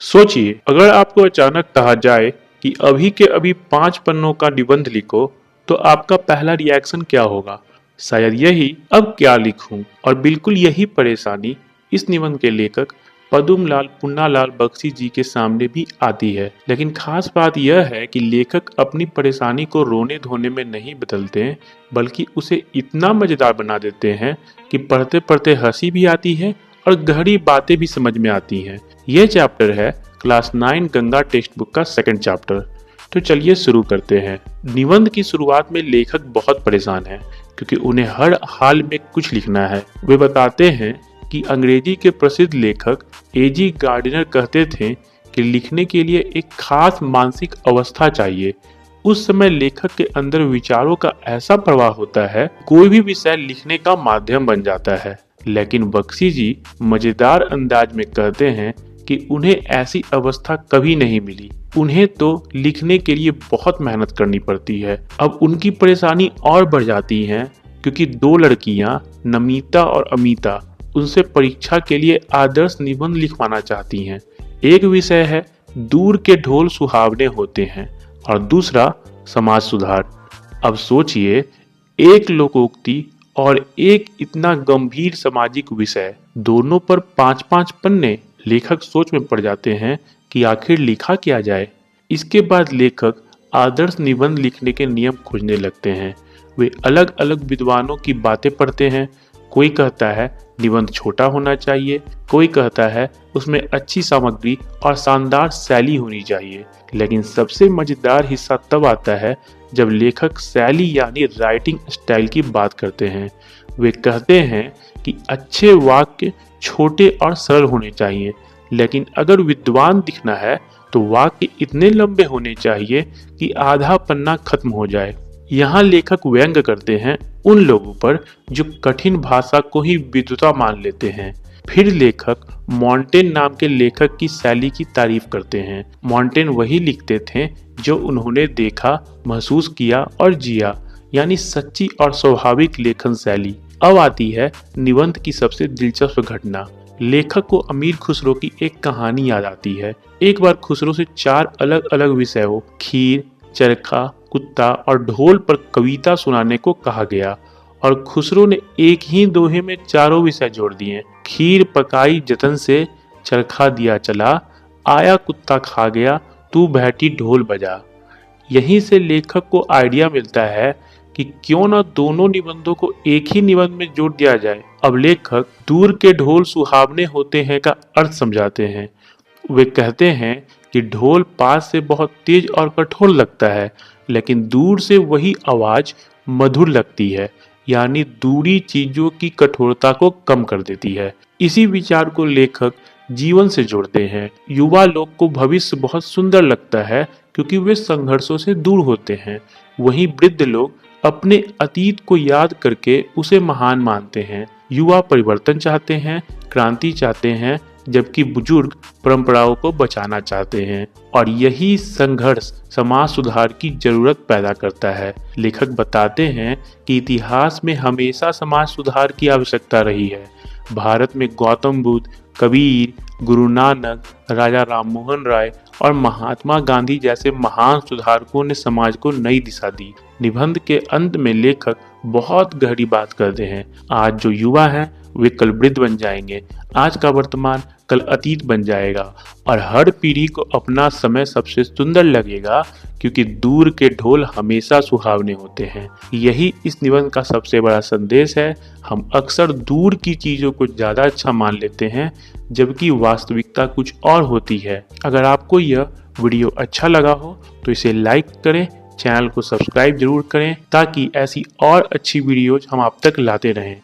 सोचिए, अगर आपको अचानक कहा जाए कि अभी के अभी 5 पन्नों का निबंध लिखो, तो आपका पहला रिएक्शन क्या होगा? शायद यही, अब क्या लिखूं? और बिल्कुल यही परेशानी इस निबंध के लेखक पद्मलाल पुन्नालाल बख्शी जी के सामने भी आती है। लेकिन खास बात यह है कि लेखक अपनी परेशानी को रोने धोने में नहीं बदलते हैं, बल्कि उसे इतना मजेदार बना देते हैं कि पढ़ते पढ़ते हंसी भी आती है और गहरी बातें भी समझ में आती हैं। यह चैप्टर है क्लास 9 गंगा टेक्स्ट बुक का सेकंड चैप्टर। तो चलिए शुरू करते हैं। निबंध की शुरुआत में लेखक बहुत परेशान है, क्योंकि उन्हें हर हाल में कुछ लिखना है। वे बताते हैं कि अंग्रेजी के प्रसिद्ध लेखक एजी गार्डिनर कहते थे कि लिखने के लिए एक खास मानसिक अवस्था चाहिए। उस समय लेखक के अंदर विचारों का ऐसा प्रवाह होता है, कोई भी विषय लिखने का माध्यम बन जाता है। लेकिन बख्शी जी मजेदार अंदाज में कहते हैं कि उन्हें ऐसी अवस्था कभी नहीं मिली। उन्हें तो लिखने के लिए बहुत मेहनत करनी पड़ती है। अब उनकी परेशानी और बढ़ जाती है, क्योंकि 2 लड़कियां नमिता और अमिता उनसे परीक्षा के लिए आदर्श निबंध लिखवाना चाहती हैं। एक विषय है दूर के ढोल सुहावने होते हैं और दूसरा समाज सुधार। अब सोचिए, एक लोकोक्ति और एक इतना गंभीर सामाजिक विषय, दोनों पर 5-5 पन्ने। लेखक सोच में पड़ जाते हैं कि आखिर लिखा क्या जाए। इसके बाद लेखक आदर्श निबंध लिखने के नियम खोजने लगते हैं। वे अलग अलग विद्वानों की बातें पढ़ते हैं। कोई कहता है निबंध छोटा होना चाहिए, कोई कहता है उसमें अच्छी सामग्री और शानदार शैली होनी चाहिए। लेकिन सबसे मजेदार हिस्सा तब आता है जब लेखक शैली यानी राइटिंग स्टाइल की बात करते हैं। वे कहते हैं कि अच्छे वाक्य छोटे और सरल होने चाहिए, लेकिन अगर विद्वान दिखना है तो वाक्य इतने लंबे होने चाहिए कि आधा पन्ना खत्म हो जाए। यहाँ लेखक व्यंग करते हैं उन लोगों पर जो कठिन भाषा को ही विद्वता मान लेते हैं। फिर लेखक मॉन्टेन नाम के लेखक की शैली की तारीफ करते हैं। मॉन्टेन वही लिखते थे जो उन्होंने देखा, महसूस किया और जिया, यानी सच्ची और स्वाभाविक लेखन शैली। अब आती है निबंध की सबसे दिलचस्प घटना। लेखक को अमीर खुसरो की एक कहानी याद आती है। एक बार खुसरो से 4 अलग अलग विषयों, खीर, चरखा, कुत्ता और ढोल पर कविता सुनाने को कहा गया, और खुसरो ने एक ही दोहे में चारों विषय जोड़ दिए। खीर पकाई जतन से, चरखा दिया चला, आया कुत्ता खा गया, तू बैठी ढोल बजा। यहीं से लेखक को आइडिया मिलता है कि क्यों न दोनों निबंधों को एक ही निबंध में जोड़ दिया जाए। अब लेखक दूर के ढोल सुहावने होते हैं का अर्थ समझाते हैं। वे कहते हैं कि ढोल पास से बहुत तेज और कठोर लगता है, लेकिन दूर से वही आवाज मधुर लगती है, यानी दूरी चीजों की कठोरता को कम कर देती है। इसी विचार को लेखक जीवन से जोड़ते हैं। युवा लोग को भविष्य बहुत सुंदर लगता है, क्योंकि वे संघर्षों से दूर होते हैं। वहीं वृद्ध लोग अपने अतीत को याद करके उसे महान मानते हैं। युवा परिवर्तन चाहते हैं, क्रांति चाहते हैं, जबकि बुजुर्ग परंपराओं को बचाना चाहते हैं। और यही संघर्ष समाज सुधार की जरूरत पैदा करता है। लेखक बताते हैं कि इतिहास में हमेशा समाज सुधार की आवश्यकता रही है। भारत में गौतम बुद्ध, कबीर, गुरु नानक, राजा राममोहन राय और महात्मा गांधी जैसे महान सुधारकों ने समाज को नई दिशा दी। निबंध के अंत में लेखक बहुत गहरी बात करते हैं। आज जो युवा हैं वे कल वृद्ध बन जाएंगे, आज का वर्तमान कल अतीत बन जाएगा, और हर पीढ़ी को अपना समय सबसे सुंदर लगेगा, क्योंकि दूर के ढोल हमेशा सुहावने होते हैं। यही इस निबंध का सबसे बड़ा संदेश है। हम अक्सर दूर की चीजों को ज्यादा अच्छा मान लेते हैं, जबकि वास्तविकता कुछ और होती है। अगर आपको यह वीडियो अच्छा लगा हो तो इसे लाइक करें, चैनल को सब्सक्राइब जरूर करें, ताकि ऐसी और अच्छी वीडियोज हम आप तक लाते रहें।